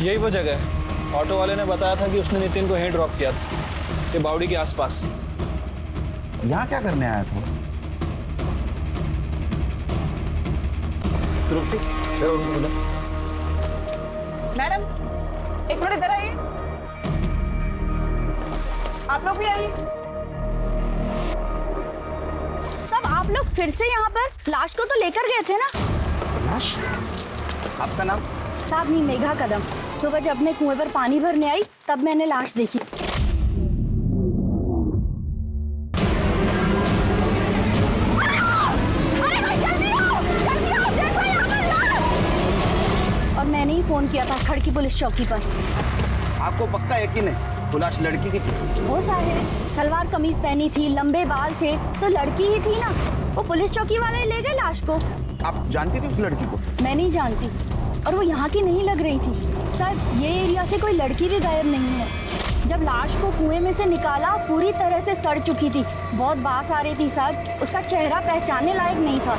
यही वो जगह है। ऑटो वाले ने बताया था कि उसने नितिन को यहीं ड्रॉप किया था, ये बावड़ी के आसपास। यहाँ क्या करने आया था? तृप्ति, मैडम एक मिनट इधर आइए। आप लोग भी आइए। सब आप लोग फिर से यहाँ पर? लाश को तो लेकर गए थे ना? लाश? आपका नाम? साहब मैं मेघा कदम। सुबह जब मैं कुएं पर पानी भरने आई तब मैंने लाश देखी। और मैंने ही फोन किया था खड़की पुलिस चौकी पर। आपको पक्का यकीन है वो लाश लड़की की थी? वो साहिर, सलवार कमीज पहनी थी, लंबे बाल थे, तो लड़की ही थी ना। वो पुलिस चौकी वाले ले गए लाश को। आप जानती थी उस लड़की को? मैं नहीं जानती, और वो यहाँ की नहीं लग रही थी। सर ये एरिया से कोई लड़की भी गायब नहीं है। जब लाश को कुएं में से निकाला पूरी तरह से सड़ चुकी थी, बहुत बास आ रही थी सर। उसका चेहरा पहचानने लायक नहीं था।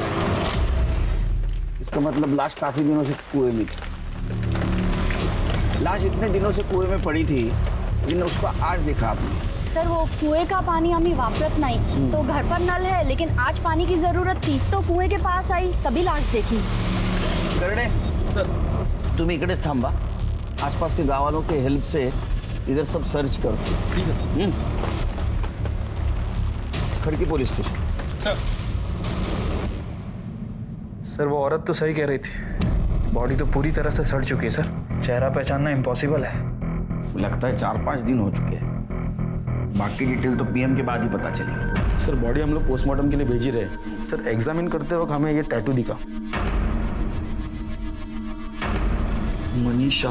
इसका मतलब लाश काफी दिनों से कुएं में थी। लाश इतने दिनों से कुएं में पड़ी थी, लेकिन उसको आज देखा आपने? सर वो कुएं का पानी आम्ही वापरत नहीं, तो घर पर नल है, लेकिन आज पानी की जरूरत थी तो कुएं के पास आई, तभी लाश देखी। करणे सर, तुम्ही इकडेच थांबा। आसपास के गाँव वालों के हेल्प से इधर सब सर्च करो। ठीक है। खड़की पुलिस स्टेशन। सर वो औरत तो सही कह रही थी, बॉडी तो पूरी तरह से सड़ चुकी है सर। चेहरा पहचानना इम्पॉसिबल है। लगता है 4-5 दिन हो चुके हैं। बाकी डिटेल तो पीएम के बाद ही पता चलेगी। सर बॉडी हम लोग पोस्टमार्टम के लिए भेज ही रहे हैं। सर एग्जामिन करते वक्त हमें ये टैटू दिखा। मनीषा,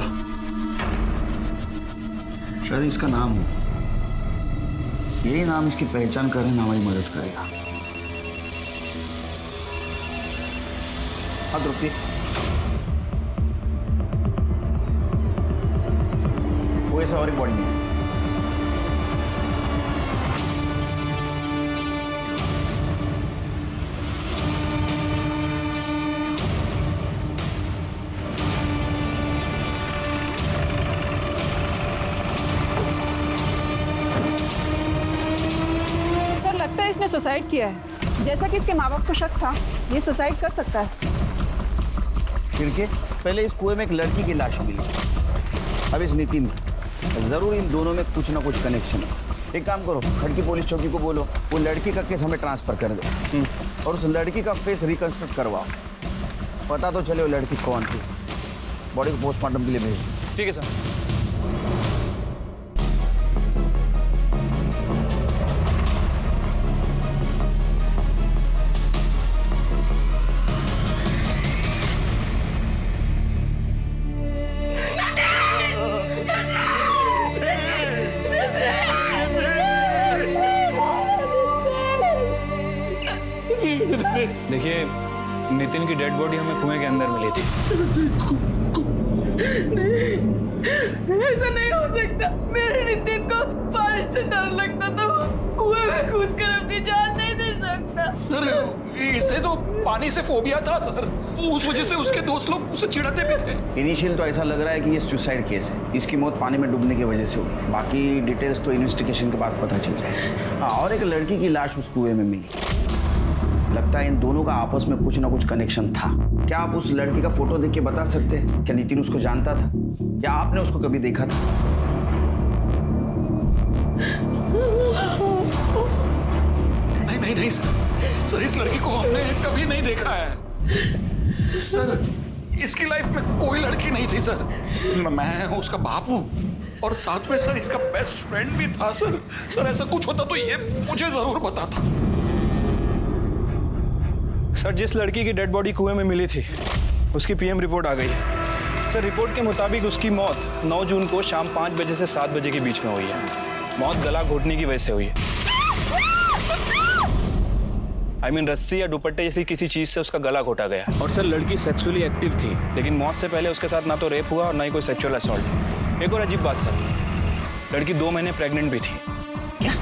शायद इसका नाम हो। यही नाम इसकी पहचान करने में हमारी मदद करेगा। हाँ तृप्ति, वो ऐसा और एक बॉडी नहीं। सर लगता है इसने सुसाइड किया है। जैसा कि इसके माँ बाप को शक था, ये सुसाइड कर सकता है। फिर के पहले इस कुएं में एक लड़की की लाश मिली, अब इस नितिन की। जरूर इन दोनों में कुछ ना कुछ कनेक्शन है। एक काम करो, खड़की पुलिस चौकी को बोलो वो लड़की का केस हमें ट्रांसफर कर दो, और उस लड़की का फेस रिकंस्ट्रक्ट करवाओ। पता तो चले वो लड़की कौन थी। बॉडी को पोस्टमार्टम के लिए भेज दो। ठीक है सर। देखिए नितिन की डेड बॉडी हमें कुएं के अंदर मिली थी। नहीं, ऐसा नहीं हो सकता। मेरे नितिन को पानी से डर लगता था, वो कुएं में कूद कर अपनी जान नहीं दे सकता। सर इसे तो पानी से फोबिया था सर, उस वजह से उसके दोस्त लोग उसे चिढ़ाते भी थे। इनिशियल तो ऐसा लग रहा है कि ये सुसाइड केस है। इसकी मौत पानी में डूबने की वजह से हुई। बाकी डिटेल्स तो इन्वेस्टिगेशन के बाद पता चल जाएगा। हाँ, और एक लड़की की लाश उस कुएं में मिली। लगता है इन दोनों का आपस में कुछ ना कुछ कनेक्शन था। क्या आप उस लड़की का फोटो देख के बता सकते हैं क्या नितिन उसको जानता था, या आपने उसको कभी देखा था? नहीं सर, इस लड़की को हमने कभी नहीं देखा है सर। इसकी लाइफ में कोई लड़की नहीं थी सर। मैं उसका बाप हूँ, और साथ में सर इसका बेस्ट फ्रेंड भी था सर। सर ऐसा कुछ होता तो ये मुझे जरूर बताता। सर जिस लड़की की डेड बॉडी कुएं में मिली थी उसकी पीएम रिपोर्ट आ गई है। सर रिपोर्ट के मुताबिक उसकी मौत 9 जून को शाम 5 बजे से 7 बजे के बीच में हुई है। मौत गला घोटने की वजह से हुई है। रस्सी या दुपट्टे जैसी किसी चीज से उसका गला घोटा गया। और सर लड़की सेक्सुअली एक्टिव थी, लेकिन मौत से पहले उसके साथ ना तो रेप हुआ और ना ही कोई सेक्सुअल असॉल्ट। एक और अजीब बात सर, लड़की 2 महीने प्रेग्नेंट भी थी। क्या?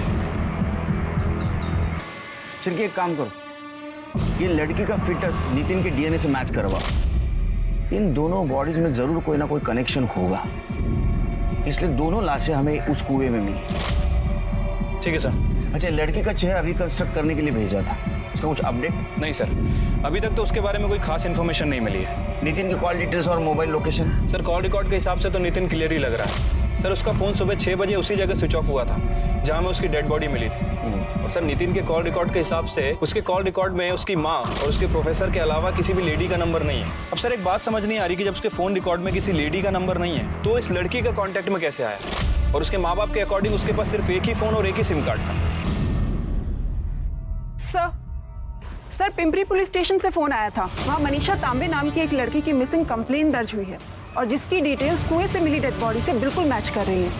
चलिए एक काम करो, ये लड़की का फिटस नितिन के डीएनए से मैच करवाओ। इन दोनों बॉडीज में जरूर कोई ना कोई कनेक्शन होगा, इसलिए दोनों लाशें हमें उस कुएं में मिली। ठीक है सर। अच्छा, लड़की का चेहरा रिकंस्ट्रक्ट करने के लिए भेजा था, उसका कुछ अपडेट? नहीं सर, अभी तक तो उसके बारे में कोई खास इन्फॉर्मेशन नहीं मिली है। नितिन की कॉल डिटेल्स और mobile location? Sir call record के हिसाब से तो नितिन क्लियर ही लग रहा है। सर उसका फ़ोन सुबह 6 बजे उसी जगह स्विच ऑफ हुआ था जहाँ में उसकी डेड बॉडी मिली थी। और सर नितिन के कॉल रिकॉर्ड के हिसाब से उसके कॉल रिकॉर्ड में उसकी माँ और उसके प्रोफेसर के अलावा किसी भी लेडी का नंबर नहीं है। अब सर एक बात समझ नहीं आ रही कि जब उसके फ़ोन रिकॉर्ड में किसी लेडी का नंबर नहीं है तो इस लड़की का कॉन्टैक्ट में कैसे आया? और उसके माँ बाप के अकॉर्डिंग उसके पास सिर्फ एक ही फ़ोन और एक ही सिम कार्ड था। सर पिंपरी पुलिस स्टेशन से फोन आया था। वहाँ मनीषा तांबे नाम की एक लड़की की मिसिंग कंप्लेन दर्ज हुई है और जिसकी डिटेल्स कुएं से मिली डेड बॉडी से बिल्कुल मैच कर रही हैं।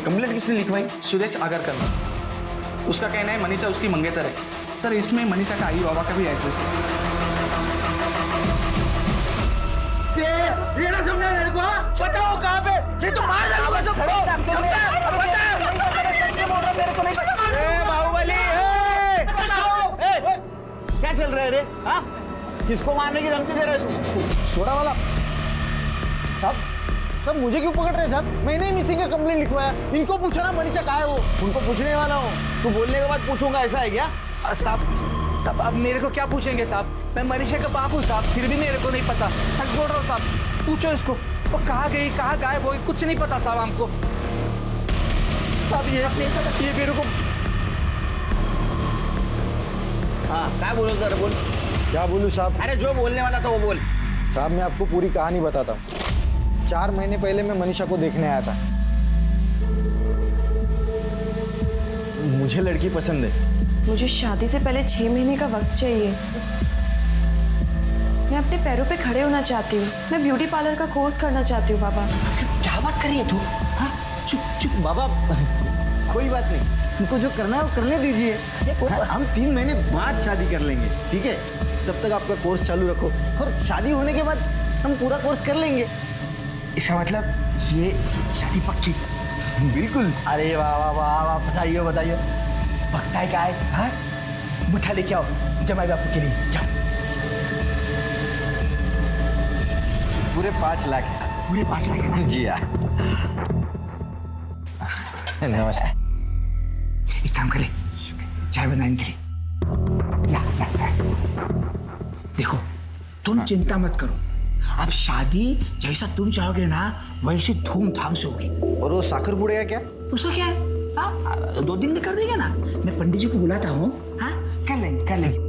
कंप्लेंट किसने लिखवाई? सुदेश आगर करना। उसका कहना है मनीषा उसकी मंगेतर है। सर इसमें मनीषा का आई बाबा का भी एड्रेस है। ये ना समझा मेरे को, बताओ कहाँ पे? ये तो मार डालूंगा जो बाहुबली, क्या चल रहा है रे? हाँ, किसको मारने की धमकी दे रहे हो? छोड़ा वाला साहब मुझे क्यों पकड़ रहे हैं साहब? मैंने ही मिसिंग का कंप्लेंट लिखवाया। इनको पूछो ना मनीषा कहाँ है वो। उनको पूछने वाला हूँ, तू बोलने के बाद पूछूंगा, ऐसा है क्या? साहब तब अब मेरे को क्या पूछेंगे साहब? मैं मनीषा का बाप हूँ साहब, फिर भी मेरे को नहीं पता। सच बोल रहा हूँ साहब, पूछो इसको वो कहाँ गई, कहाँ गायब हो गई, कुछ नहीं पता साहब हमको। साहब ये मेरे को। हाँ, क्या बोलो सर, बोल। क्या बोलूँ साहब? अरे जो बोलने वाला था वो बोल। साहब मैं आपको पूरी कहानी बताता हूँ। 4 महीने पहले मैं मनीषा को देखने आया था। मुझे लड़की पसंद है। मुझे शादी से पहले 6 महीने का वक्त चाहिए। मैं अपने पैरों पे खड़े होना चाहती हूँ। मैं ब्यूटी पार्लर का कोर्स करना चाहती हूँ। बाबा क्या बात कर रही है तू? हाँ, चुप चुप बाबा, कोई बात नहीं, तुमको जो करना है वो करने दीजिए। हाँ, हम 3 महीने बाद शादी कर लेंगे, ठीक है? तब तक आपका कोर्स चालू रखो और शादी होने के बाद हम पूरा कोर्स कर लेंगे। इसका मतलब ये शादी पक्की? बिल्कुल। अरे वाह वाह वाह वाह, बताइए बताइए। पक्का है क्या है? हाँ, मिठा लेके आओ जमाई बापू के लिए, जाओ। पूरे 5 लाख। पूरे 5 लाख है ना? जी हाँ। नमस्ते। एक काम करे, चाय बनाने के लिए जा जा। देखो तुम चिंता मत करो, अब शादी जैसा तुम चाहोगे ना वैसे धूमधाम से होगी। और वो साखर बुड़ेगा क्या? उसका क्या है? हाँ, 2 दिन में कर देंगे ना। मैं पंडित जी को बुलाता हूँ। हाँ, कर लेंगे कर लेंगे।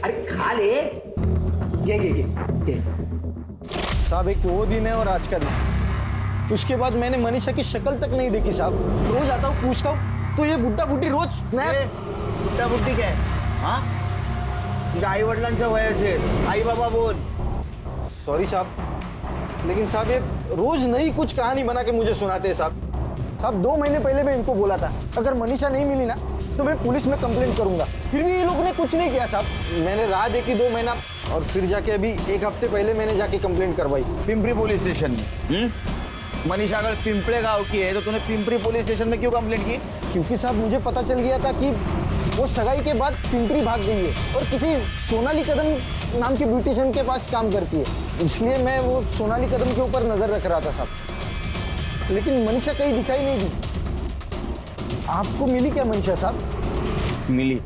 अरे खा ले। ये साहब एक वो दिन है और आज का दिन। उसके बाद मैंने मनीषा की शक्ल तक नहीं देखी साहब। रोज आता हूँ पूछता हूँ तो ये बुड्ढा बुड्ढी रोज बुड्ढा बुड्ढी क्या है? हाँ, तुझ्या आई वडिलांच्या वयाचे आई बाबा बोल। सॉरी साहब, लेकिन साहब ये रोज नई कुछ कहानी बना के मुझे सुनाते हैं साहब। साहब 2 महीने पहले मैं इनको बोला था अगर मनीषा नहीं मिली ना तो मैं पुलिस में कंप्लेंट करूंगा, फिर भी ये लोगों ने कुछ नहीं किया साहब। मैंने राह देखी 2 महीना और फिर जाके अभी 1 हफ्ते पहले मैंने जाके कंप्लेंट करवाई पिंपरी पुलिस स्टेशन में। मनीषा अगर पिंपले गांव की है तो तूने पिंपरी पुलिस स्टेशन में क्यों कंप्लेंट की? क्योंकि साहब मुझे पता चल गया था कि वो सगाई के बाद पिंपरी भाग गई है और किसी सोनाली कदम नाम की ब्यूटिशियन के पास काम करती है, इसलिए मैं वो सोनाली कदम के ऊपर नजर रख रहा था साहब। लेकिन मनीषा कहीं दिखाई नहीं दी। आपको मिली क्या मनीषा साहब? मिली,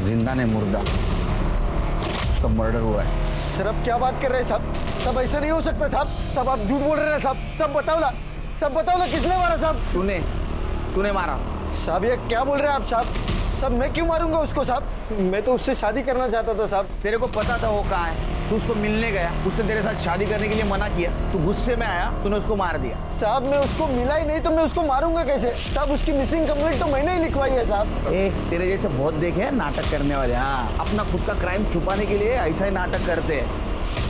जिंदा ने मुर्दा, उसका मर्डर हुआ है। सर आप क्या बात कर रहे हैं साहब? सब ऐसा नहीं हो सकता साहब। सब आप झूठ बोल रहे हैं साहब। सब बताओ ना किसने मारा साहब? तूने मारा साहब। ये क्या बोल रहे हैं आप साहब? साहब मैं क्यों मारूंगा उसको साहब? मैं तो उससे शादी करना चाहता था साहब। तेरे को पता था वो कहाँ है, तू उसको मिलने गया, उसने तेरे साथ शादी करने के लिए मना किया, तू गुस्से में आया, तूने उसको मार दिया। साहब मैं उसको मिला ही नहीं तो मैं उसको मारूंगा कैसे साहब? उसकी मिसिंग कंप्लेंट तो मैंने ही लिखवाई है साहब। तेरे जैसे बहुत देखे हैं नाटक करने वाले। हाँ, अपना खुद का क्राइम छुपाने के लिए ऐसा ही नाटक करते हैं।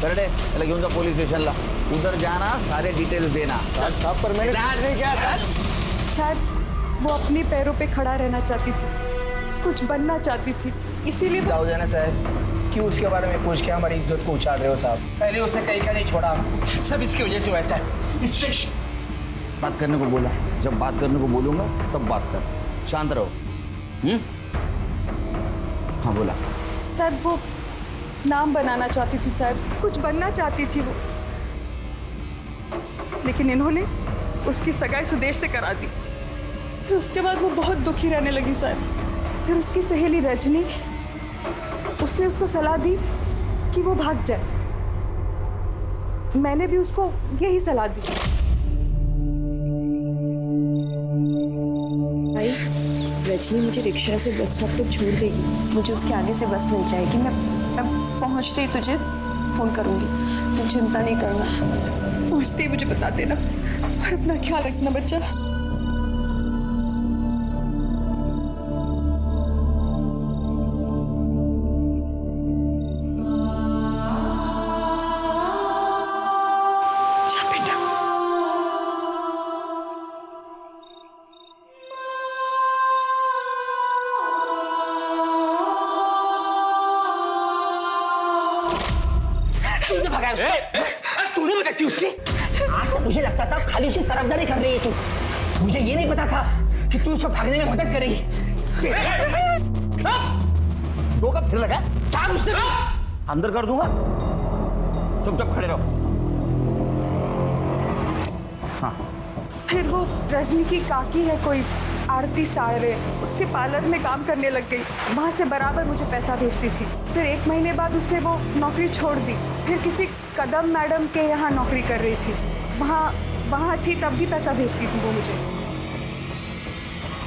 करडे चला घेऊन जा पोलीस स्टेशनला, उधर जाना, सारे डिटेल्स देना। साहब पर मैंने कुछ नहीं किया साहब। शायद वो अपने पैरों पे खड़ा रहना चाहती थी, कुछ बनना चाहती थी, इसीलिए जाओ जाना साहब, क्यों उसके बारे में पूछ के हमारी इज्जत को उछाल रहे हो साहब? पहले उसने कहीं का नहीं छोड़ा हमको, सब इसकी वजह से वैसा है। इससे बात करने को बोला, जब बात करने को बोलूंगा तब बात कर, शांत रहो। हाँ बोला। शायद वो नाम बनाना चाहती थी, शायद कुछ बनना चाहती थी वो, लेकिन इन्होंने उसकी सगाई सुदेश से करा दी। फिर उसके बाद वो बहुत दुखी रहने लगी शायद। फिर उसकी सहेली रजनी, उसने उसको सलाह दी कि वो भाग जाए। मैंने भी उसको यही सलाह दी। भाई, रजनी मुझे रिक्शा से बस स्टॉप तक छोड़ देगी, मुझे उसके आगे से बस मिल जाएगी। मैं पहुंचते ही तुझे फोन करूंगी, तुम चिंता नहीं करना। पहुंचते ही मुझे बता देना और अपना ख्याल रखना बच्चा। तूने भगाई उसकी? आज तक मुझे लगता था खाली उसकी तरफदारी कर रही है तू, मुझे ये नहीं पता था कि तू उसको भागने में मदद करेगी। दो कब फिर लगा साहब उससे अंदर कर दूंगा, चुपचाप खड़े रहो। हाँ फिर वो रजनी की काकी है कोई आरती साड़वे, उसके पार्लर में काम करने लग गई। वहाँ से बराबर मुझे पैसा भेजती थी। फिर 1 महीने बाद उसने वो नौकरी छोड़ दी। फिर किसी कदम मैडम के यहाँ नौकरी कर रही थी, वहाँ थी तब भी पैसा भेजती थी वो मुझे।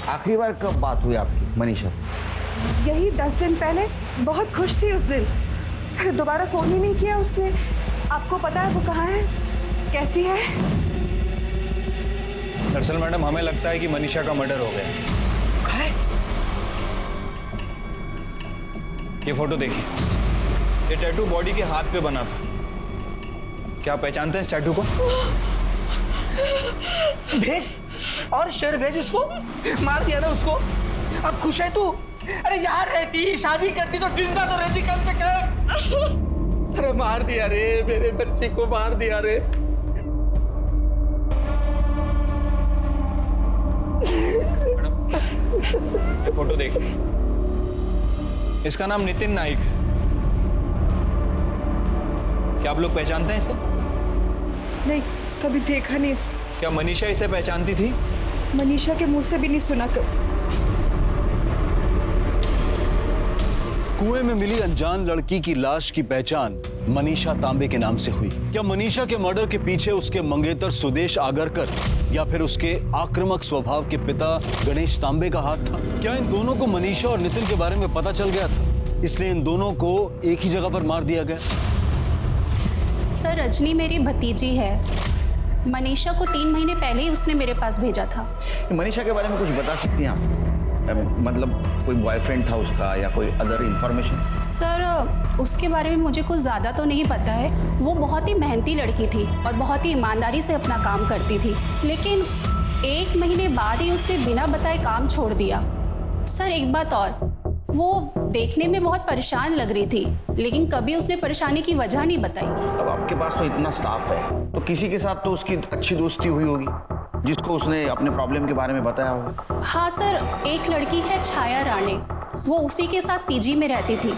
आखिरी बार कब बात हुई आपकी मनीषा से? यही 10 दिन पहले। बहुत खुश थी उस दिन, फिर दोबारा फोन ही नहीं किया उसने। आपको पता है वो कहाँ है, कैसी है? दरअसल मैडम हमें लगता है कि मनीषा का मर्डर हो गया। ये फोटो देखिए, ये टैटू बॉडी के हाथ पे बना था। क्या आप पहचानते हैं इस टैटू को? भेज और शेर भेज उसको, मार दिया ना उसको। अब खुश है तू? अरे यार रहती, शादी करती तो जिंदा तो रहती कम से कम। अरे मार दिया रे, मेरे बच्चे को मार दिया रे। ये फोटो देखिए, इसका नाम नितिन नाइक है। क्या आप लोग पहचानते हैं इसे? नहीं, कभी देखा नहीं इसे। क्या मनीषा इसे पहचानती थी? मनीषा के मुंह से भी नहीं सुना कभी। कुएं में मिली अनजान लड़की की लाश की पहचान मनीषा तांबे के नाम से हुई। क्या मनीषा के मर्डर के पीछे उसके मंगेतर सुदेश आगरकर या फिर उसके आक्रामक स्वभाव के पिता गणेश तांबे का हाथ था? क्या इन दोनों को मनीषा और नितिन के बारे में पता चल गया था, इसलिए इन दोनों को एक ही जगह पर मार दिया गया? सर, रजनी मेरी भतीजी है। मनीषा को 3 महीने पहले ही उसने मेरे पास भेजा था। मनीषा के बारे में कुछ बता सकती हैं आप? मतलब कोई बॉयफ्रेंड था उसका या कोई अदर इंफॉर्मेशन? सर, उसके बारे में मुझे कुछ ज़्यादा तो नहीं पता है। वो बहुत ही मेहनती लड़की थी और बहुत ही ईमानदारी से अपना काम करती थी, लेकिन 1 महीने बाद ही उसने बिना बताए काम छोड़ दिया। सर, एक बात और, वो देखने में बहुत परेशान लग रही थी, लेकिन कभी उसने परेशानी की वजह नहीं बताई। अब आपके पास तो इतना स्टाफ है, तो किसी के साथ तो उसकी अच्छी दोस्ती हुई होगी जिसको उसने अपने प्रॉब्लम के बारे में बताया होगा। हाँ सर, एक लड़की है छाया राणे, वो उसी के साथ पीजी में रहती थी,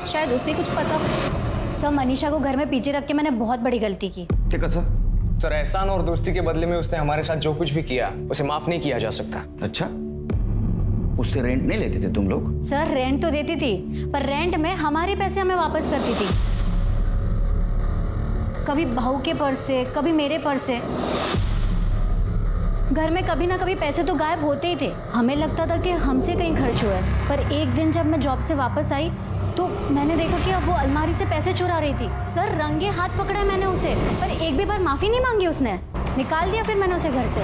शायद उसे कुछ पता। सर, मनीषा को घर में पीछे रख के मैंने बहुत बड़ी गलती की। ठीक है सर, एहसान और दोस्ती के बदले में उसने हमारे साथ जो कुछ भी किया उसे माफ नहीं किया जा सकता। अच्छा, उससे रेंट नहीं लेते थे तुम लोग? सर, रेंट तो देती थी, पर रेंट में हमारे पैसे हमें वापस करती थी। कभी बहू के पर्स से, कभी मेरे पर्स से। घर में कभी ना कभी पैसे तो गायब होते ही थे। हमें लगता था कि हमसे कहीं खर्च हुआ है, पर एक दिन जब मैं जॉब से वापस आई तो मैंने देखा कि अब वो अलमारी से पैसे चुरा रही थी। सर, रंगे हाथ पकड़ा मैंने उसे, पर एक भी बार माफी नहीं मांगी उसने। निकाल दिया फिर मैंने उसे घर से।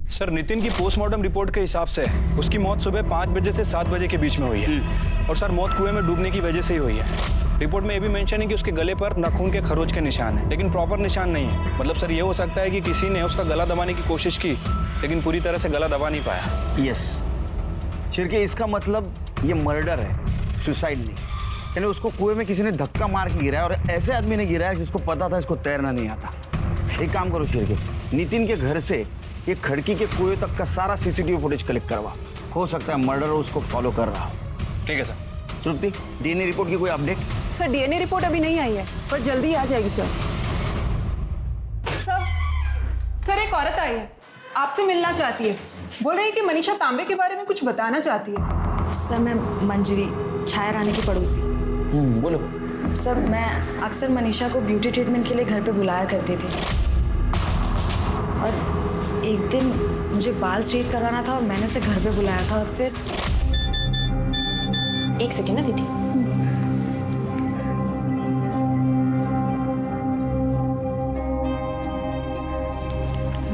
सर, नितिन की पोस्टमार्टम रिपोर्ट के हिसाब से उसकी मौत सुबह 5 बजे से 7 बजे के बीच में हुई है। और सर मौत कुएं में डूबने की वजह से ही हुई है। रिपोर्ट में ये भी मेंशन है कि उसके गले पर नाखून के खरोच के निशान है, लेकिन प्रॉपर निशान नहीं है। मतलब सर ये हो सकता है कि किसी ने उसका गला दबाने की कोशिश की, लेकिन पूरी तरह से गला दबा नहीं पाया। यस शिर्के, इसका मतलब ये मर्डर है, सुसाइड नहीं। यानी उसको कुएं में किसी ने धक्का मार के गिराया, और ऐसे आदमी ने गिराया जिसको पता था इसको तैरना नहीं आता। एक काम करो शिर्के, नितिन के घर से ये खड़की के कुएं तक का सारा सीसीटीवी फुटेज कलेक्ट करवा। हो सकता है मर्डर उसको फॉलो कर रहा हो। ठीक है सर। तृप्ति, डीएनए रिपोर्ट की कोई अपडेट? सर डीएनए रिपोर्ट अभी नहीं आई है, पर जल्दी आ जाएगी सर। सर एक औरत आई है, आपसे मिलना चाहती है। बोल रही है कि मनीषा तांबे के बारे में कुछ बताना चाहती है। सर मैं मंजरी, छाया रानी की पड़ोसी। बोलो। सर मैं अक्सर मनीषा को ब्यूटी ट्रीटमेंट के लिए घर पे बुलाया करती थी, और एक दिन मुझे बाल स्ट्रेट करवाना था और मैंने उसे घर पे बुलाया था। और फिर एक सेकेंड ना दीदी,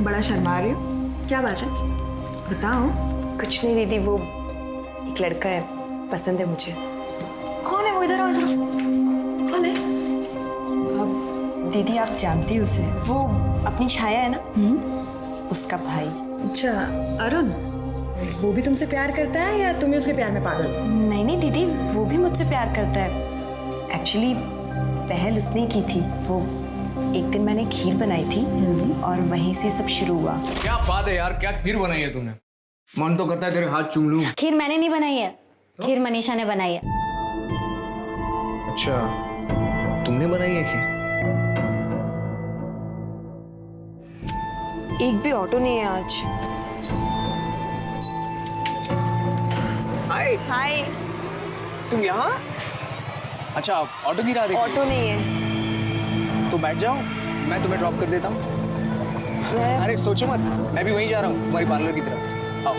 बड़ा शर्मा रही हो, क्या बात है बताओ। कुछ नहीं दीदी, वो एक लड़का है, पसंद है मुझे। कौन है वो? इधर आओ, इधर आओ। कौन है? अब दीदी आप जानती हो उसे, वो अपनी छाया है ना, उसका भाई। अच्छा अरुण, वो भी तुमसे प्यार करता है या तुम ही उसके प्यार में पागल? नहीं नहीं दीदी, वो भी मुझसे प्यार करता है। एक्चुअली पहल उसने की थी। वो एक दिन मैंने खीर बनाई थी और वहीं से सब शुरू हुआ। क्या बात है यार, क्या खीर बनाई है तूने? मन तो करता है तेरे हाथ चूम लूं। खीर मैंने नहीं बनाई है, खीर मनीषा ने बनाई है। अच्छा, तुमने बनाई है खीर? एक भी ऑटो नहीं है आज। हाय हाय। तुम यहाँ? अच्छा, ऑटो गिरा रही? ऑटो नहीं है। तो बैठ जाओ, मैं तुम्हें ड्रॉप कर देता हूँ। अरे सोचो मत, मैं भी वहीं जा रहा हूँ, तुम्हारी पार्लर की तरफ। आओ।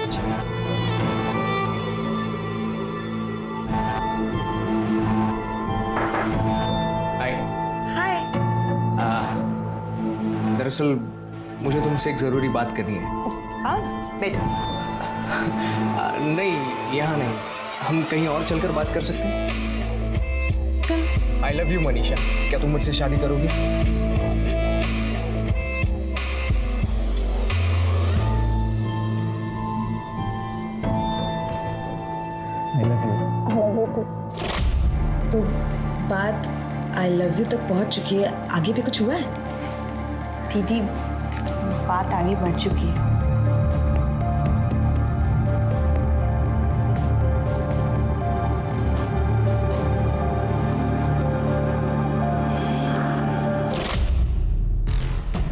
हाय। हाय। दरअसल मुझे तुमसे एक जरूरी बात करनी है। बैठो। नहीं, यहाँ नहीं, हम कहीं और चलकर बात कर सकते हैं। चल। आई लव यू मनीषा, क्या तुम मुझसे शादी करोगी? तो बात आई लव यू तक पहुंच चुकी है, आगे भी कुछ हुआ है? दीदी बात आगे बढ़ चुकी है।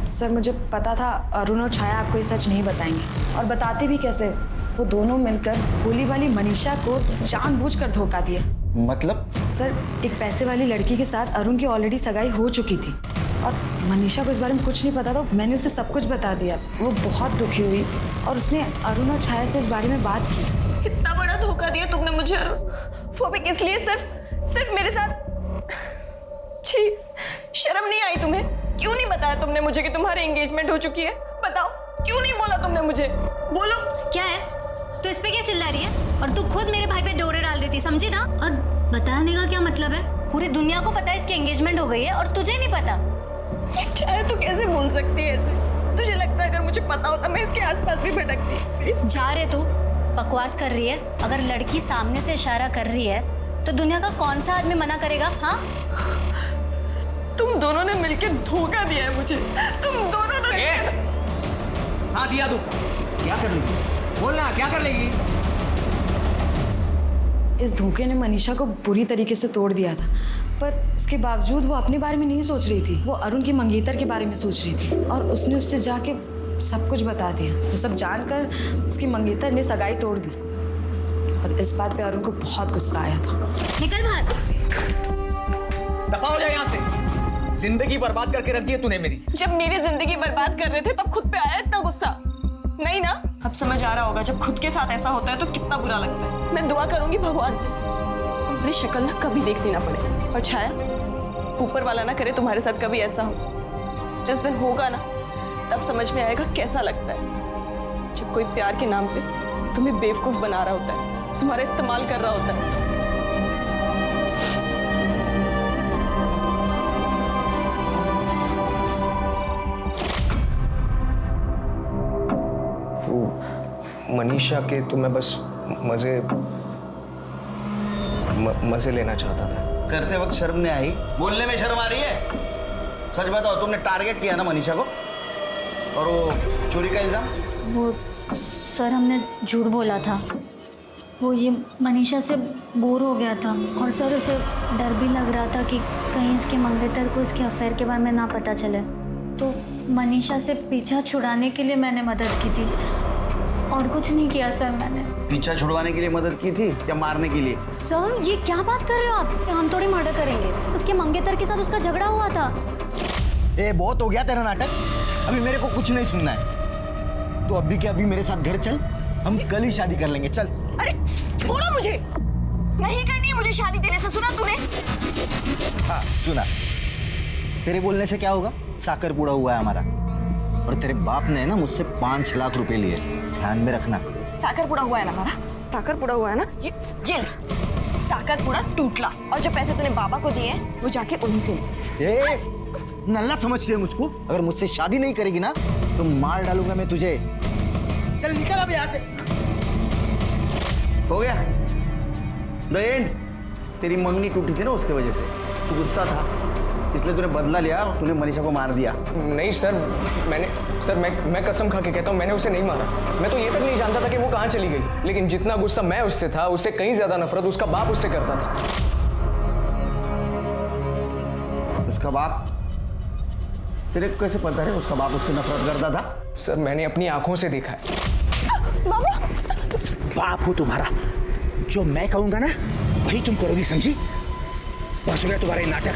सर मुझे पता था अरुण और छाया आपको ये सच नहीं बताएंगे, और बताते भी कैसे। वो दोनों मिलकर भोली वाली मनीषा को जानबूझकर धोखा दिया। मतलब? सर एक पैसे वाली लड़की के साथ अरुण की ऑलरेडी सगाई हो चुकी थी, और मनीषा को इस बारे में कुछ नहीं पता था। मैंने उसे सब कुछ बता दिया। वो बहुत दुखी हुई और उसने अरुण और छाया से इस बारे में बात की। कितना बड़ा धोखा दिया तुमने मुझे अरुण, वो भी किस लिए? सिर्फ मेरे साथ। छी, शर्म नहीं आई तुम्हें? क्यों नहीं बताया तुमने मुझे कि तुम्हारी एंगेजमेंट हो चुकी है? बताओ, क्यों नहीं बोला तुमने मुझे? बोलो। क्या है, तू इस पे क्या चिल्ला रही है? और तू खुद मेरे भाई पे डोरे डाल रही थी, समझी ना? और बताने का क्या मतलब है? पूरी दुनिया को पता है इसकी एंगेजमेंट हो गई है और तुझे नहीं पता। चाहे तो कैसे बोल सकती है ऐसे? तुझे लगता है अगर मुझे पता होता मैं इसके आसपास भी भटकती? जा रहे तू, बकवास कर रही है। अगर लड़की सामने से इशारा कर रही है तो दुनिया का कौन सा आदमी मना करेगा? हाँ, तुम दोनों ने मिलकर धोखा दिया है मुझे। तुम दोनों ने। हाँ दिया तो क्या कर लेगी? बोलना, क्या कर लेगी? इस धोखे ने मनीषा को बुरी तरीके से तोड़ दिया था, पर उसके बावजूद वो अपने बारे में नहीं सोच रही थी। वो अरुण की मंगेतर के बारे में सोच रही थी, और उसने उससे जाके सब कुछ बता दिया। वो सब जानकर उसकी मंगेतर ने सगाई तोड़ दी, और इस बात पे अरुण को बहुत गुस्सा आया था। निकल बाहर। दफा हो जाए यहाँ से। जिंदगी बर्बाद करके रख दी है तूने मेरी। जब मेरी जिंदगी बर्बाद कर रहे थे तब खुद पे आया इतना गुस्सा? नहीं ना? अब समझ आ रहा होगा जब खुद के साथ ऐसा होता है तो कितना बुरा लगता है। मैं दुआ करूंगी भगवान से तुम्हारी शक्ल ना कभी देखनी ना पड़े। और छाया, ऊपर वाला ना करे तुम्हारे साथ कभी ऐसा हो। जिस दिन होगा ना तब समझ में आएगा कैसा लगता है जब कोई प्यार के नाम पे तुम्हें बेवकूफ बना रहा होता है, तुम्हारा इस्तेमाल कर रहा होता है। वो मनीषा के तो मैं बस मजे लेना चाहता था। करते वक्त शर्म नहीं आई? बोलने में शर्म आ रही है? सच बताओ, तुमने टारगेट किया ना मनीषा को? और वो चोरी का इल्जाम? वो सर हमने झूठ बोला था। वो ये मनीषा से बोर हो गया था और सर उसे डर भी लग रहा था कि कहीं इसके मंगेतर को इसके अफेयर के बारे में ना पता चले। तो मनीषा से पीछा छुड़ाने के लिए मैंने मदद की थी और कुछ नहीं किया सर मैंने। पीछा छुड़वाने के लिए मदद की थी या मारने के लिए? सर ये क्या बात कर रहे हो आप? हम थोड़ी मर्डर करेंगे। उसके मंगेतर के साथ उसका झगड़ा हुआ था। ए बहुत हो गया तेरा नाटक, अभी मेरे को कुछ नहीं सुनना है। तो अभी के अभी मेरे साथ घर चल, हम कल ही शादी कर लेंगे। चल। अरे छोड़ो मुझे, नहीं करनी है मुझे शादी तेरे से। सुना तूने? हाँ सुना। तेरे बोलने से क्या होगा? साकर पूरा हुआ है हमारा, और तेरे बाप ने ना मुझसे 5 लाख रुपए लिए, ध्यान में रखना। साकर पूरा हुआ है ना हमारा? साकर पूरा हुआ है ना? ये जेल साकर पूरा टूटला, और जो पैसे तूने बाबा को दिए वो जाके उन्हीं से ले। नल्ला समझती है मुझको? अगर मुझसे शादी नहीं करेगी ना तो मार डालूंगा मैं तुझे। चल निकल अब यहाँ से। हो गया द एंड। तेरी मंगनी टूटी थी ना, उसके वजह से तू गुस्सा था, इसलिए तूने बदला लिया और तूने मनीषा को मार दिया। नहीं सर, मैं कसम खा के कहता हूँ, मैंने उसे नहीं मारा। मैं तो ये तक नहीं जानता था कि वो कहाँ चली गई। लेकिन जितना गुस्सा मैं उससे था, उससे कहीं ज्यादा नफरत उसका बाप उससे करता था। उसका बाप? तेरे को कैसे पता है उसका बाप उससे नफरत करता था? सर मैंने अपनी आंखों से देखा है। बाबा बाप हो तुम्हारा, जो मैं कहूंगा ना वही तुम करोगी, समझी? बस हो गया तुम्हारा नाटक।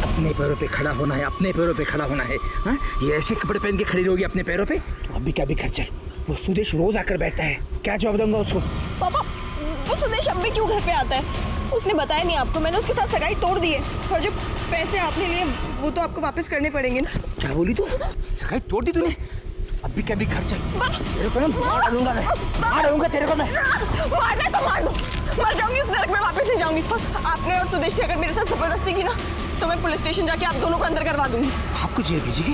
अपने पैरों पे खड़ा होना है, अपने पैरों पे खड़ा होना है। हाँ, ये ऐसे कपड़े पहन के खड़ी रहोगी अपने पैरों पे? तो अभी क्या भी घर चल। वो सुदेश रोज आकर बैठता है, क्या जवाब दूंगा उसको? पापा, वो सुदेश अब भी क्यों घर पे आता है? उसने बताया नहीं आपको? मैंने उसके साथ सगाई तोड़ दी है, और जो पैसे आपने लिए वो तो आपको वापस करने पड़ेंगे ना। क्या बोली तू? सगाई तोड़ दी तूने? अभी क्या भी घर चल। तेरे को ना मार डालूंगा मैं, मार डालूंगा तेरे को मैं। मारना है तो मार दो, मर जाऊंगी इस नरक में, वापस नहीं जाऊंगी। आपने और सुदेश ने अगर मेरे साथ जबरदस्ती की ना तो मैं पुलिस स्टेशन जाके आप दोनों को अंदर करवा दूंगी। आपको जेल भेजेगी?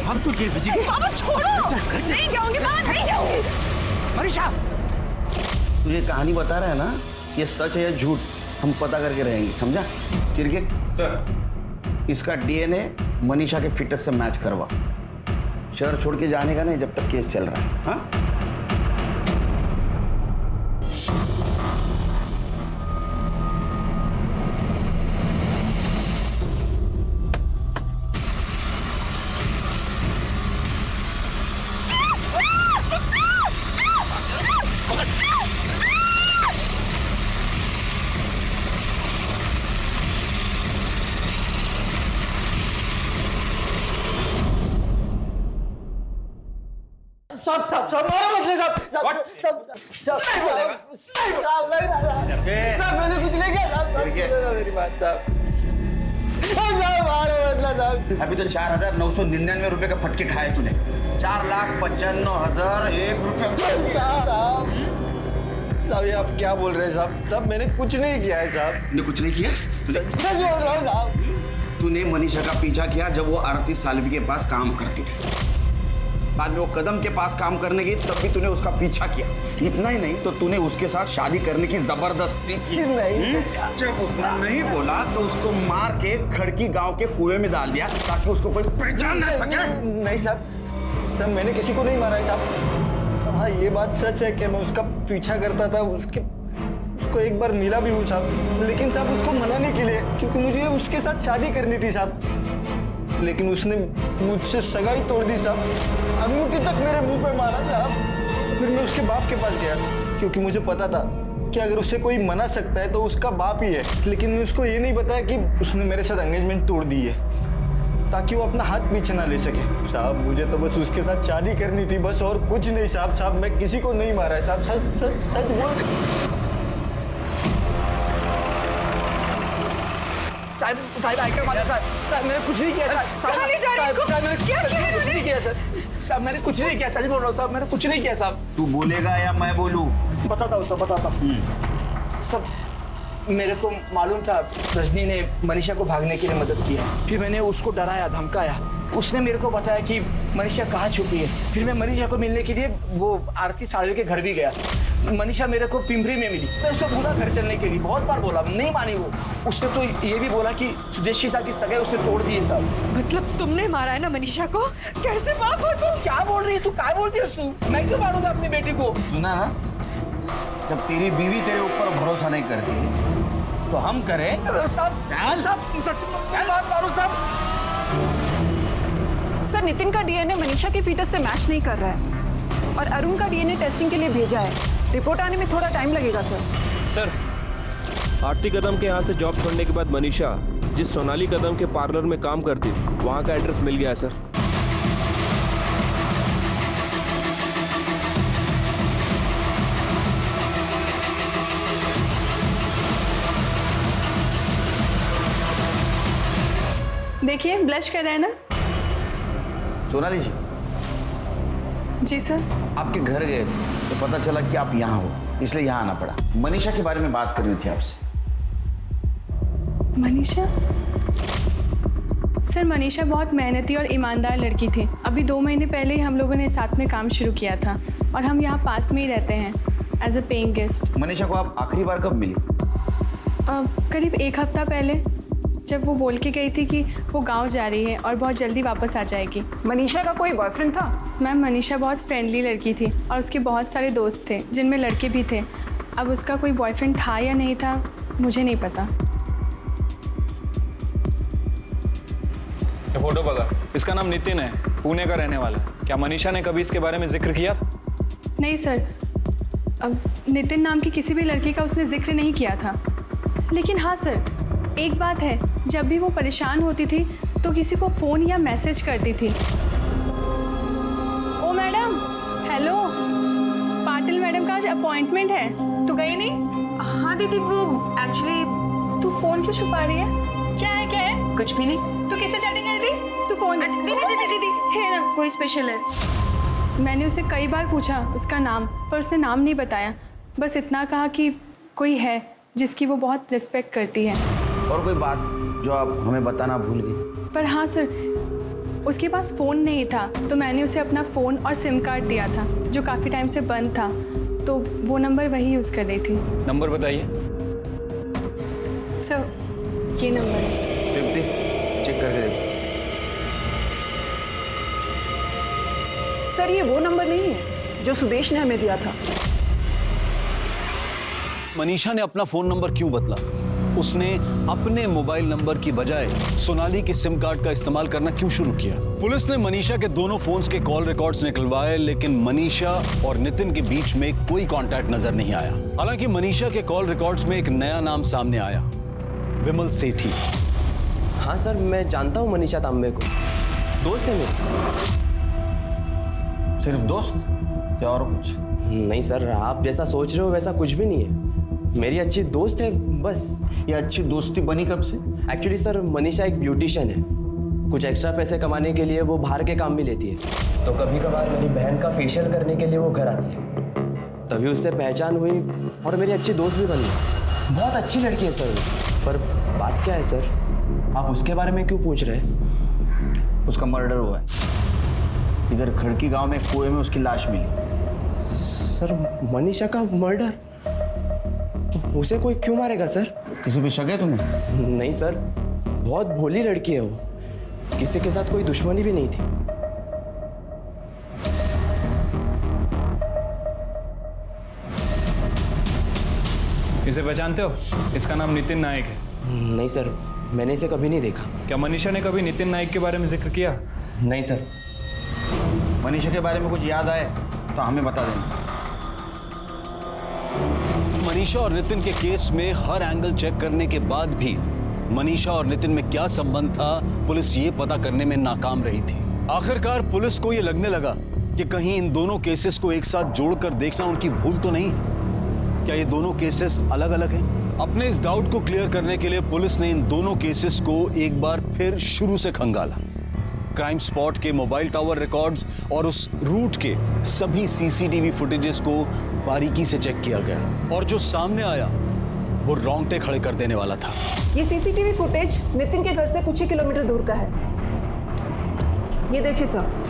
आपको जेल भेजेगी? बाबा छोड़ो, नहीं जाऊंगी, बाबा नहीं जाऊंगी। मनीषा, तुझे कहानी बता रहा है ना, ये सच है या झूठ हम पता करके रहेंगे, समझा? चिरके सर, इसका डीएनए मनीषा के फिटनेस से मैच करवा। शहर छोड़ के जाने का नहीं जब तक केस चल रहा है। हाँ? सब मारो मतलब मैंने कुछ नहीं किया। मेरी बात साहब, मारो मतलब। अभी तो 4,999 रुपए का फटके खाए तूने। 4,95,001 रुपए। साहब ये आप क्या बोल रहे हैं साहब? साहब मैंने कुछ नहीं किया है साहब। तूने कुछ नहीं किया? सच बोल रहा हूँ साहब। तूने मनीषा का पीछा किया जब वो आरती सालवी के पास काम करती थी। बाद में वो कदम के पास काम करने गई, तब भी तूने उसका पीछा किया। इतना ही नहीं तो तूने उसके साथ शादी करने की जबरदस्ती की। नहीं। जब उसने नहीं बोला तो उसको मार के खड़की गांव के कुएं में डाल दिया ताकि उसको कोई पहचान ना सके। नहीं साहब, मैंने किसी को नहीं मारा है साहब। हाँ ये बात सच है कि मैं उसका पीछा करता था, उसको एक बार मिला भी हूँ साहब, लेकिन साहब उसको मनाने के लिए, क्योंकि मुझे उसके साथ शादी करनी थी साहब। लेकिन उसने मुझसे सगाई तोड़ दी साहब, अंगूठी तक मेरे मुंह पे मारा साहब। फिर मैं उसके बाप के पास गया, क्योंकि मुझे पता था कि अगर उसे कोई मना सकता है तो उसका बाप ही है। लेकिन मैं उसको ये नहीं बताया कि उसने मेरे साथ एंगेजमेंट तोड़ दी है, ताकि वो अपना हाथ पीछे ना ले सके। साहब मुझे तो बस उसके साथ शादी करनी थी, बस और कुछ नहीं साहब। साहब मैं किसी को नहीं मारा है साहब, सच सच सच बोल। साहब आइकर मारा साहब, मैंने कुछ नहीं किया साहब, मैंने कुछ नहीं किया साहब, मैंने कुछ नहीं किया, सच बोल रहा हूँ साहब, मैंने कुछ नहीं किया साहब। तू बोलेगा या मैं बोलूं? बताता हूँ साहब, बताता हूँ सब। मेरे को मालूम था रजनी ने मनीषा को भागने के लिए मदद की है, फिर मैंने उसको डराया धमकाया उसने मेरे को बताया कि मनीषा कहाँ छुपी है। फिर मैं मनीषा को मिलने के लिए वो आरती साड़वे के घर भी गया। मनीषा मेरे को पिंपरी में मिली। मैं उसको बोला घर चलने के लिए, बहुत बार बोला, नहीं मानी वो। उसने तो ये भी बोला कि सुदेश के साथ सगाई उससे तोड़ दिए साहब। मतलब तुमने मारा है ना मनीषा को? कैसे बाप हो तुम? क्या बोल रही है तू? क्या बोलती है तू? मैं क्यों मारूंगा अपनी बेटी को? सुना ना, जब तेरी बीवी तेरे ऊपर भरोसा नहीं करती तो हम करें। साहब सच मैं बात मारूं साहब। सर, नितिन का डीएनए मनीषा के फीटस से मैच नहीं कर रहा है और अरुण का डीएनए टेस्टिंग के लिए भेजा है। रिपोर्ट आने में थोड़ा टाइम लगेगा सर। सर, आरती कदम के यहाँ से जॉब छोड़ने के बाद मनीषा जिस सोनाली कदम के पार्लर में काम करती थी वहाँ का एड्रेस मिल गया है सर। देखिए ब्लश कर रहे हैं ना। सोनाली जी, जी सर। आपके घर गए थे तो पता चला कि आप यहाँ हो, इसलिए यहाँ आना पड़ा। मनीषा के बारे में बात करनी थी आपसे। मनीषा? सर, मनीषा बहुत मेहनती और ईमानदार लड़की थी। अभी 2 महीने पहले ही हम लोगों ने साथ में काम शुरू किया था और हम यहाँ पास में ही रहते हैं as a paying guest. Manisha को आप आखिरी बार कब मिली? करीब 1 हफ्ता पहले, जब वो बोल के गई थी कि वो गांव जा रही है और बहुत जल्दी वापस आ जाएगी। मनीषा का कोई बॉयफ्रेंड था? मैम, मनीषा बहुत फ्रेंडली लड़की थी और उसके बहुत सारे दोस्त थे जिनमें लड़के भी थे। अब उसका कोई बॉयफ्रेंड था या नहीं था मुझे नहीं पता। ये फोटो बघा, इसका नाम नितिन है, पुणे का रहने वाला है। क्या मनीषा ने कभी इसके बारे में जिक्र किया था? नहीं सर, अब नितिन नाम की किसी भी लड़की का उसने जिक्र नहीं किया था। लेकिन हाँ सर, एक बात है, जब भी वो परेशान होती थी तो किसी को फ़ोन या मैसेज करती थी। ओ मैडम, हेलो, पाटिल मैडम का आज अपॉइंटमेंट है, तू गई नहीं? हाँ दीदी, वो एक्चुअली। तू फ़ोन क्यों छुपा रही है? क्या है, क्या है? कुछ भी नहीं। तू किससे चैटिंग कर रही? तू फ़ोन दीदी दीदी दीदी है ना, कोई स्पेशल है? मैंने उसे कई बार पूछा उसका नाम, पर उसने नाम नहीं बताया। बस इतना कहा कि कोई है जिसकी वो बहुत रिस्पेक्ट करती है। और कोई बात जो आप हमें बताना भूल गए? पर हाँ सर, उसके पास फ़ोन नहीं था तो मैंने उसे अपना फ़ोन और सिम कार्ड दिया था जो काफ़ी टाइम से बंद था, तो वो नंबर वही यूज़ कर रही थी। नंबर बताइए। सर, ये नंबर है। तृप्ति, चेक करके देखो। सर, ये वो नंबर नहीं है जो सुदेश ने हमें दिया था। मनीषा ने अपना फोन नंबर क्यों बदला? उसने अपने मोबाइल नंबर की बजाय सोनाली के सिम कार्ड का इस्तेमाल करना क्यों शुरू किया? पुलिस ने मनीषा के दोनों फोन्स के कॉल रिकॉर्ड्स निकलवाए, लेकिन मनीषा और नितिन के बीच में कोई कांटेक्ट नजर नहीं आया। हालांकि मनीषा के कॉल रिकॉर्ड्स में एक नया नाम सामने आया, विमल सेठी। हाँ सर, मैं जानता हूँ मनीषा तांबे को, दोस्त है मेरे। सिर्फ दोस्त या और कुछ? नहीं सर, आप जैसा सोच रहे हो वैसा कुछ भी नहीं है। मेरी अच्छी दोस्त है बस। ये अच्छी दोस्ती बनी कब से? एक्चुअली सर, मनीषा एक ब्यूटिशियन है। कुछ एक्स्ट्रा पैसे कमाने के लिए वो बाहर के काम भी लेती है, तो कभी कभार मेरी बहन का फेशियल करने के लिए वो घर आती है। तभी उससे पहचान हुई और मेरी अच्छी दोस्त भी बन गई। बहुत अच्छी लड़की है सर। पर बात क्या है सर, आप उसके बारे में क्यों पूछ रहे हैं? उसका मर्डर हुआ है इधर खड़की गांव में, कुएं में उसकी लाश मिली। सर, मनीषा का मर्डर? उसे कोई क्यों मारेगा सर? किसी पे शक है तुम्हें? नहीं सर, बहुत भोली लड़की है वो, किसी के साथ कोई दुश्मनी भी नहीं थी। इसे पहचानते हो? इसका नाम नितिन नायक है। नहीं सर, मैंने इसे कभी नहीं देखा। क्या मनीषा ने कभी नितिन नायक के बारे में जिक्र किया? नहीं सर। मनीषा के बारे में कुछ याद आए तो हमें बता देना। मनीषा और नितिन के केस में हर एंगल चेक करने के बाद भी मनीषा और नितिन में क्या संबंध था, पुलिस ये पता करने में नाकाम रही थी। आखिरकार पुलिस को ये लगने लगा कि कहीं इन दोनों केसेस को एक साथ जोड़कर देखना उनकी भूल तो नहीं। क्या ये दोनों केसेस अलग अलग हैं? अपने इस डाउट को क्लियर करने के लिए पुलिस ने इन दोनों केसेस को एक बार फिर शुरू से खंगाला। क्राइम स्पॉट के मोबाइल टावर रिकॉर्ड्स और उस रूट के सभी सीसीटीवी फुटेजेस को बारीकी से चेक किया गया और जो सामने आया वो रोंगटे खड़े कर देने वाला था। ये सीसीटीवी फुटेज नितिन के घर से कुछ ही किलोमीटर दूर का है। ये देखिए सर।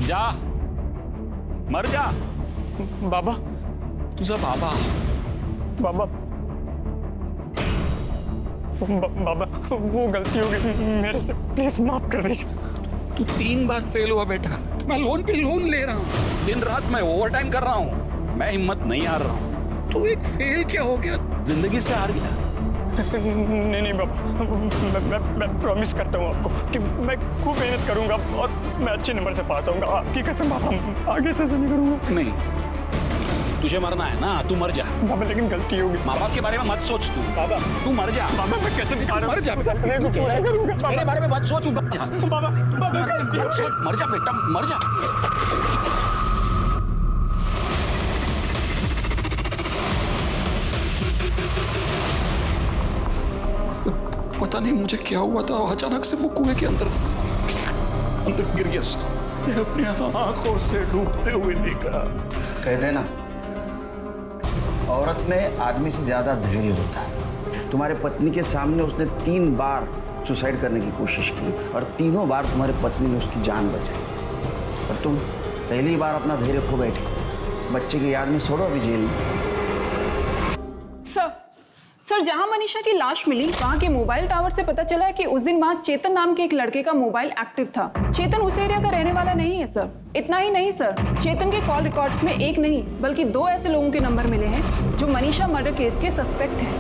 जा मर जा बाबा तुझा बाबा बाबा बाबा वो गलती हो गई मेरे से, प्लीज माफ कर दीजिए। तू 3 बार फेल हुआ बेटा। मैं लोन पे लोन ले रहा हूँ, दिन रात मैं ओवरटाइम कर रहा हूँ, मैं हिम्मत नहीं हार रहा हूँ। तू एक फेल क्या हो गया, जिंदगी से हार गया? नहीं बाबा, मैं प्रॉमिस करता हूँ आपको कि मैं खूब मेहनत करूंगा और मैं अच्छे नंबर से पास आऊंगा। आपकी कसम बाबा, आगे से ऐसा नहीं करूंगा। नहीं, तुझे मरना है ना, तू मर जा बाबा, लेकिन गलती होगी। माँ बाप के बारे में मत सोच तू बाबा, तू मर जा बाबा। मैं कैसे दिखा रहा हूँ, मर जा बेटा, मैं पूरा करूंगा। मेरे बारे में मत सोच, मर जा बाबा, मत सोच, मर जा बेटा, मर जा। पता नहीं मुझे क्या हुआ था, अचानक से वो कुएं के अंदर गिर गया। मैं अपने आंखों से डूबते हुए देखा। कहते हैं ना, औरत में आदमी से ज्यादा धैर्य होता है। तुम्हारे पत्नी के सामने उसने 3 बार सुसाइड करने की कोशिश की और तीनों बार तुम्हारी पत्नी ने उसकी जान बचाई, और तुम पहली बार अपना धैर्य खो बैठे। बच्चे की याद में छोड़ो अभी जेल में। सर, जहां मनीषा की लाश मिली वहां के मोबाइल टावर से पता चला है कि उस दिन वहां चेतन नाम के एक लड़के का मोबाइल एक्टिव था। चेतन उस एरिया का रहने वाला नहीं है सर। इतना ही नहीं सर, चेतन के कॉल रिकॉर्ड्स में एक नहीं बल्कि 2 ऐसे लोगों के नंबर मिले हैं जो मनीषा मर्डर केस के सस्पेक्ट हैं।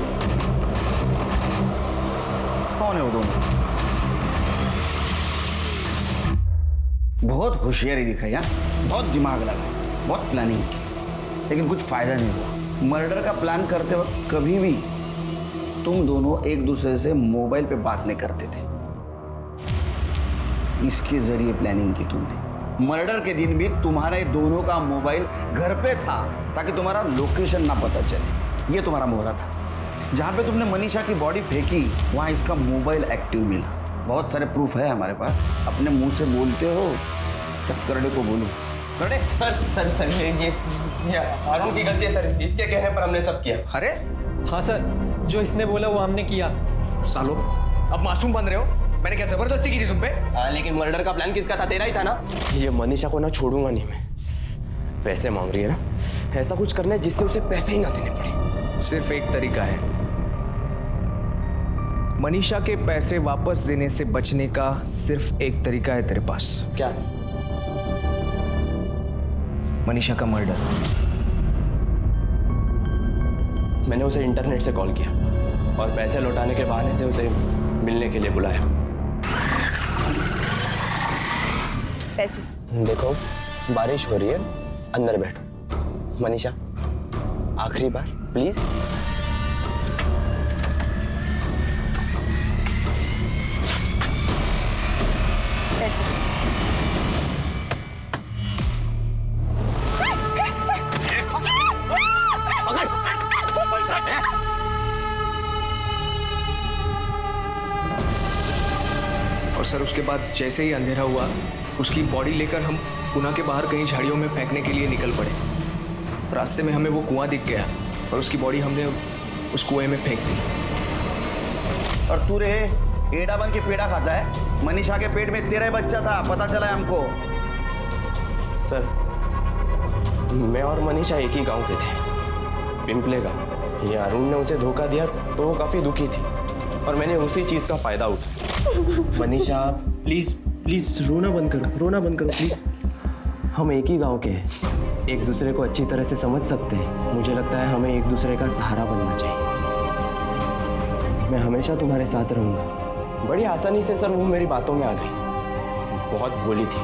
कौन है वो दोनों? बहुत होशियारी दिखाई, बहुत दिमाग लगा, बहुत प्लानिंग की, लेकिन कुछ फायदा नहीं हुआ। मर्डर का प्लान करते वक्त कभी भी तुम दोनों एक दूसरे से मोबाइल पे बात नहीं करते थे। इसके जरिए प्लानिंग की तुमने। मर्डर के दिन भी तुम्हारे दोनों का मोबाइल घर पे था ताकि तुम्हारा लोकेशन ना पता चले। ये तुम्हारा मोहरा था। जहां पे तुमने मनीषा की बॉडी फेंकी वहां इसका मोबाइल एक्टिव मिला। बहुत सारे प्रूफ है हमारे पास। अपने मुंह से बोलते हो क्या करड़े को बोलो? करड़े? सर ये अरुण की गलती है सर, इसके कहने पर हमने सब किया। अरे हाँ सर, जो इसने बोला वो हमने किया। सालो, अब मासूम बन रहे हो? मैंने क्या जबरदस्ती की थी तुम पे? हाँ, लेकिन मर्डर का प्लान किसका था? तेरा ही था ना। ये मनीषा को ना छोड़ूंगा नहीं मैं। पैसे मांग रही है ना, ऐसा कुछ करना है जिससे उसे पैसे ही ना देने पड़े। सिर्फ एक तरीका है, मनीषा के पैसे वापस देने से बचने का सिर्फ एक तरीका है तेरे पास। क्या? मनीषा का मर्डर। मैंने उसे इंटरनेट से कॉल किया और पैसे लौटाने के बहाने से उसे मिलने के लिए बुलाया। पैसे? देखो, बारिश हो रही है, अंदर बैठो। मनीषा, आखिरी बार प्लीज। पैसे? और सर उसके बाद जैसे ही अंधेरा हुआ, उसकी बॉडी लेकर हम पुणे के बाहर कहीं झाड़ियों में फेंकने के लिए निकल पड़े। रास्ते में हमें वो कुआं दिख गया और उसकी बॉडी हमने उस कुएं में फेंक दी। और तू रे एड़ा बन के पेड़ा खाता है। मनीषा के पेट में तेरा ही बच्चा था, पता चला है हमको। सर, मैं और मनीषा एक ही गांव के थे, पिंपले गांव। ये अरुण ने उसे धोखा दिया तो वो काफी दुखी थी और मैंने उसी चीज का फायदा उठाया। मनीषा प्लीज प्लीज रोना बंद करो प्लीज। हम एक ही गांव के हैं, एक दूसरे को अच्छी तरह से समझ सकते हैं। मुझे लगता है हमें एक दूसरे का सहारा बनना चाहिए। मैं हमेशा तुम्हारे साथ रहूंगा। बड़ी आसानी से सर वो मेरी बातों में आ गई, बहुत बोली थी।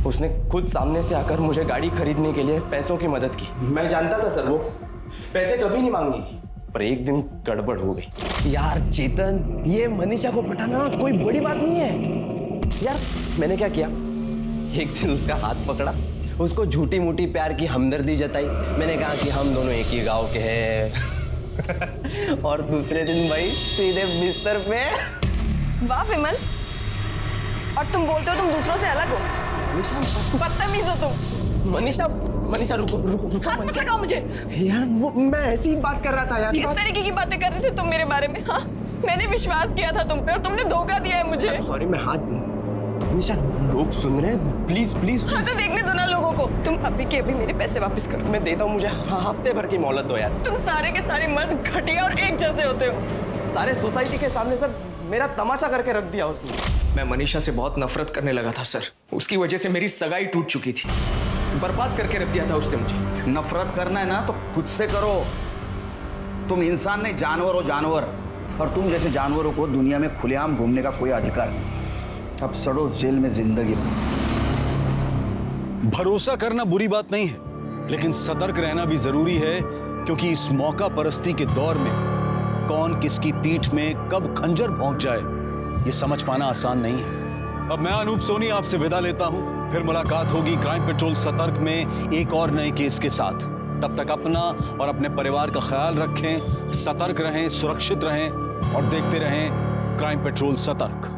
उसने खुद सामने से आकर मुझे गाड़ी खरीदने के लिए पैसों की मदद की। मैं जानता था सर वो पैसे कभी नहीं मांगेगी, पर एक दिन गड़बड़ हो गई। यार चेतन, ये मनीषा को पटाना कोई बड़ी बात नहीं है यार। मैंने क्या किया, एक दिन उसका हाथ पकड़ा, उसको झूठी मूठी प्यार की हमदर्दी जताई। मैंने कहा कि हम दोनों एक ही गांव के हैं और दूसरे दिन भाई सीधे बिस्तर पे। वाह विमल, और तुम बोलते हो तुम दूसरों से अलग हो? मनीषा, बदतमीज हो तुम। मनीषा, मनीषा रुको रुको रुको। हाथ मत लगाओ मुझे यार, वो मैं ऐसी ही बात कर रहा था यार। किस तरीके की बातें कर रहे थे तुम मेरे बारे में? हाँ, मैंने विश्वास किया था तुम पे और तुमने धोखा दिया है मुझे। सॉरी, मैं हाथ। मनीषा, लोग सुन रहे हैं, प्लीज प्लीज। हाँ तो देखने दो ना लोगों को। तुम अभी के अभी मेरे पैसे वापस करो। मैं देता हूँ, मुझे हफ्ते भर की मोहलत दो यार। तुम सारे के सारे मर्द घटिया और एक जैसे होते हो। सारे सोसाइटी के सामने सर मेरा तमाशा करके रख दिया उसने। मैं मनीषा से बहुत नफरत करने लगा था सर। उसकी वजह से मेरी सगाई टूट चुकी थी। बर्बाद करके रख दिया था उसने मुझे। नफरत करना है ना तो खुद से करो। तुम इंसान नहीं, जानवर हो, जानवर। और तुम जैसे जानवरों को दुनिया में खुलेआम घूमने का कोई अधिकार नहीं। अब सड़ो जेल में जिंदगी भर। भरोसा करना बुरी बात नहीं है, लेकिन सतर्क रहना भी जरूरी है, क्योंकि इस मौका परस्ती के दौर में कौन किसकी पीठ में कब खंजर भोंक जाए ये समझ पाना आसान नहीं है। अब मैं अनूप सोनी आपसे विदा लेता हूं, फिर मुलाकात होगी क्राइम पेट्रोल सतर्क में एक और नए केस के साथ। तब तक अपना और अपने परिवार का ख्याल रखें, सतर्क रहें, सुरक्षित रहें और देखते रहें क्राइम पेट्रोल सतर्क।